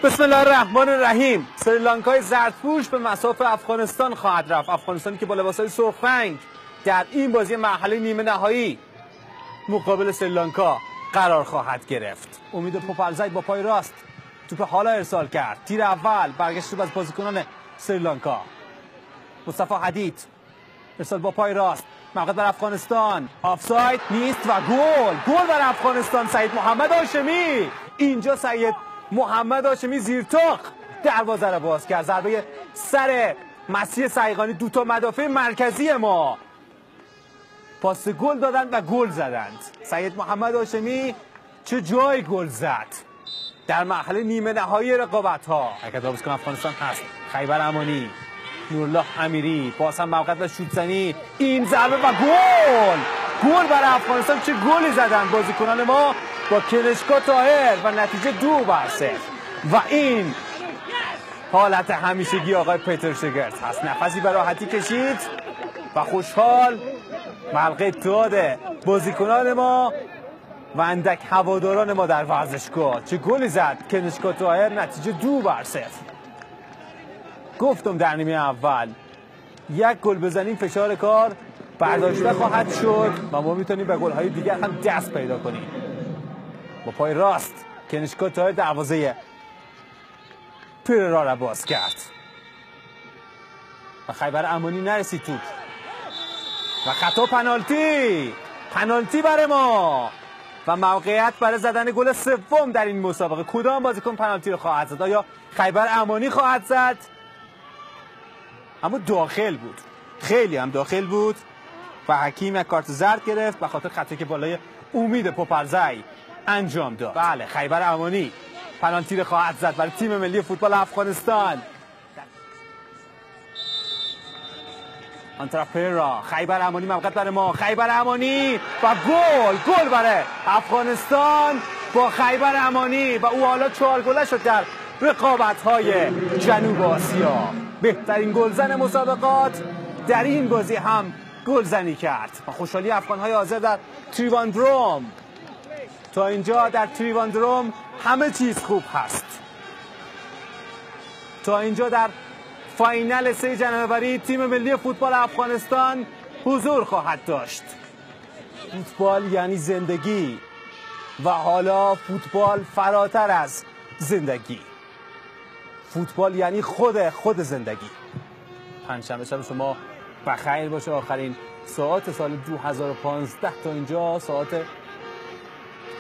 بسم الله الرحمن الرحیم. سریلانکای زردپوش به مصاف افغانستان خواهد رفت. افغانستانی که با لباسهای سرخ رنگ در این بازی مرحله نیمه نهایی مقابل سریلانکا قرار خواهد گرفت. امید پوپلزی با پای راست توپ حالا ارسال کرد. تیر اول برگشت توپ از بازیکنان سریلانکا. مصطفی حدید ارسال با پای راست، موقعیت بر افغانستان، آفساید نیست و گل بر افغانستان. سعید محمد هاشمی، اینجا سعید محمد هاشمی زیر تاق دروازه را باز کرد. ضربه سر مسیح سیغانی، دوتا مدافع مرکزی ما پاس گل دادند و گل زدند. سعید محمد هاشمی چه جای گل زد در مرحله نیمه نهایی رقابت ها. حرکت بازیکن افغانستان هست خیبر امانی، نورالله امیری، باز هم موقعیت و شوت زنی، این ضربه و گل برای افغانستان. چه گلی زدن بازیکنان ما با کنشکا طاهر و نتیجه 2-0. و این حالت همیشگی آقای پیتر شگرت هست. نفسی به راحتی کشید و خوشحال حلقه اتحاد بازیکنان ما و اندک هواداران ما در ورزشگاه. چه گلی زد کنشکا طاهر، نتیجه 2-0. گفتم در نیمه اول یک گل بزنیم فشار کار برداشته خواهد شد و ما میتونیم به گل‌های دیگر هم دست پیدا کنیم. با پای راست کنشکا طاهر دروازه پیررا را باز کرد و خیبر امانی نرسید توپ و خطا پنالتی برای ما و موقعیت برای زدن گل سوم در این مسابقه. کدام بازیکن پنالتی رو خواهد زد؟ آیا خیبر امانی خواهد زد؟ اما داخل بود، خیلی هم داخل بود و حکیم یک کارت زرد گرفت به خاطر خطایی که بالای امید پوپلزی انجام داد. بله، خیبر امانی پنالتی رو خواهد زد برای تیم ملی فوتبال افغانستان. آنتراپرا، خیبر امانی موقعیت برای ما، خیبر امانی و گل برای افغانستان با خیبر امانی و او حالا 4 گله شد در رقابت‌های جنوب آسیا. بهترین گلزن مسابقات در این بازی هم گلزنی کرد و خوشحالی افغان‌های حاضر در تریواندروم. تا اینجا در تریواندروم همه چیز خوب هست. تا اینجا در فاینال 3 جنوری تیم ملی فوتبال افغانستان حضور خواهد داشت. فوتبال یعنی زندگی و حالا فوتبال فراتر از زندگی. فوتبال یعنی خود زندگی. پنجشنبه شب شما بخیر باشه. آخرین ساعت سال 2015 تا اینجا ساعت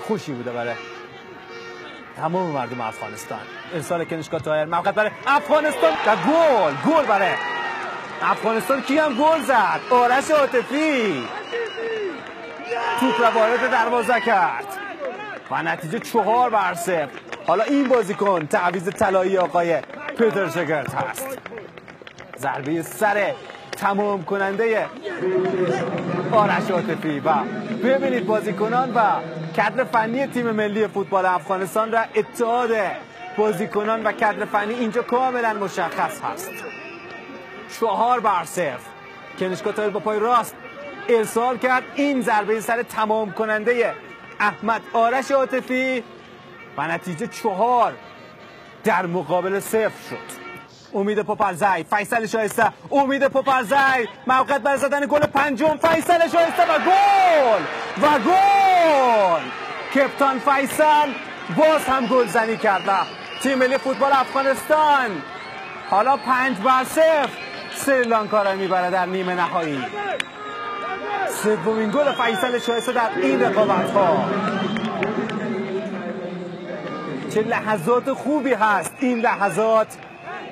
خوشی بوده برای تمام مردم افغانستان. ارسال کنشکا طاهر، موقعیت برای افغانستان و گل برای افغانستان. کی هم گل زد؟ آرش عاطفی توپ را وارد دروازه کرد و نتیجه 4-0. حالا این بازیکن تعویض طلایی آقای پیتر شگرت هست. ضربه سر تمام کننده آرش عاطفی و ببینید بازیکنان و کادر فنی تیم ملی فوتبال افغانستان را اتحاد بازیکنان و کادر فنی اینجا کاملا مشخص هست. 4-0. کنشکا طاهر با پای راست ارسال کرد، این ضربه سر تمام کننده احمد آرش عاطفی و نتیجه 4 در مقابل 0 شد. امید پوپلزی، فیصل شایسته، امید پوپلزی موقعیت برای زدن گل پنجم، فیصل شایسته و گل. کپتان فیصل باز هم گلزنی کرد و تیم ملی فوتبال افغانستان حالا 5-0 سریلانکا را میبره در نیمه نهایی. سومین گل فیصل شایسته در این رقابت ها. چه لحظات خوبی هست این لحظات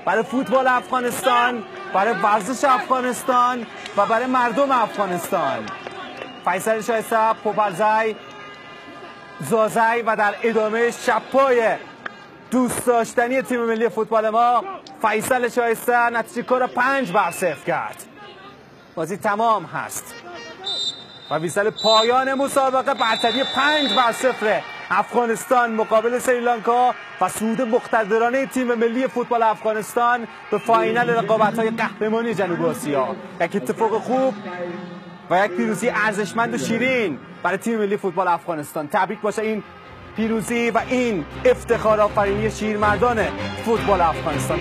برای فوتبال افغانستان، برای ورزش افغانستان و برای مردم افغانستان. فیصل شایسته، پوپلزی، زازی و در ادامه شب‌پای دوست داشتنی تیم ملی فوتبال ما فیصل شایسته نتیجه کار 5-0 کرد. بازی تمام هست و ویسل پایان مسابقه برتری 5-0 افغانستان مقابل سریلانکا و صعود مقتدرانه تیم ملی فوتبال افغانستان به فاینال رقابت‌های قهرمانی جنوب آسیا. یک اتفاق خوب و یک پیروزی ارزشمند و شیرین برای تیم ملی فوتبال افغانستان. تبریک باشه این پیروزی و این افتخار آفرینی شیرمردان فوتبال افغانستان.